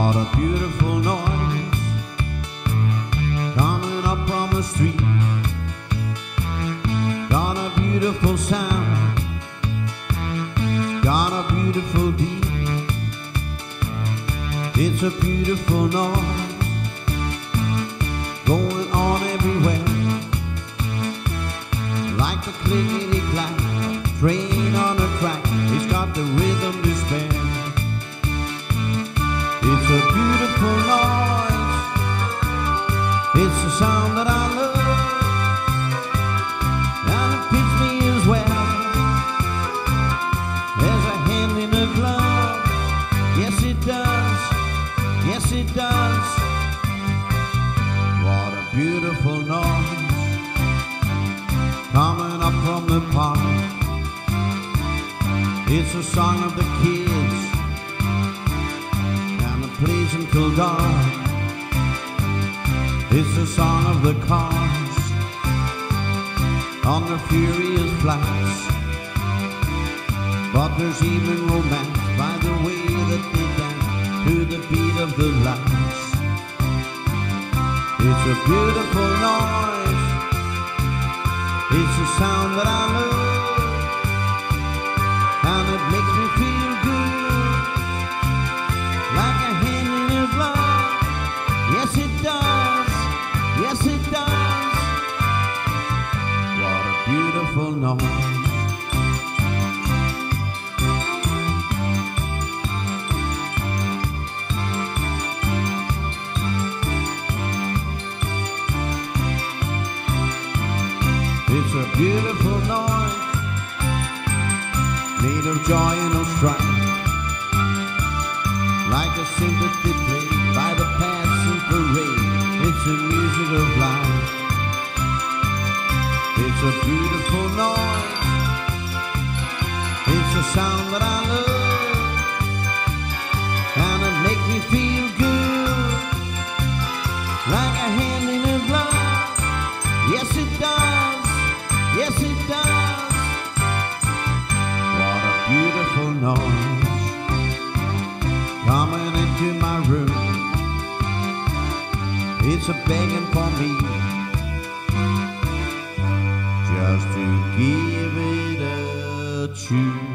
What a beautiful noise coming up from the street. Got a beautiful sound, got a beautiful beat. It's a beautiful noise going on everywhere, like the clickety-clack train on a track. It's got the rhythm to spare. It's a beautiful noise, it's the sound that I love, and it fits me as well as a hand in a glove. Yes it does, yes it does. What a beautiful noise coming up from the park. It's a song of the kids, plays until dark. It's the song of the cars on their furious flights, but there's even romance by the way that they dance to the beat of the lights. It's a beautiful noise, it's the sound that I love, and it makes me feel good, like a hand in a glove. Yes it does, yes it does. What a beautiful noise. It's a beautiful noise, made of joy and of strife, like a sympathy played by the passing parade. It's the music of life. It's a beautiful noise, it's the sound that I love, and it makes me feel good, like a hand in a glove. Yes it does, yes it does. What a beautiful noise coming into my room. It's a begging for me just to give it a tune.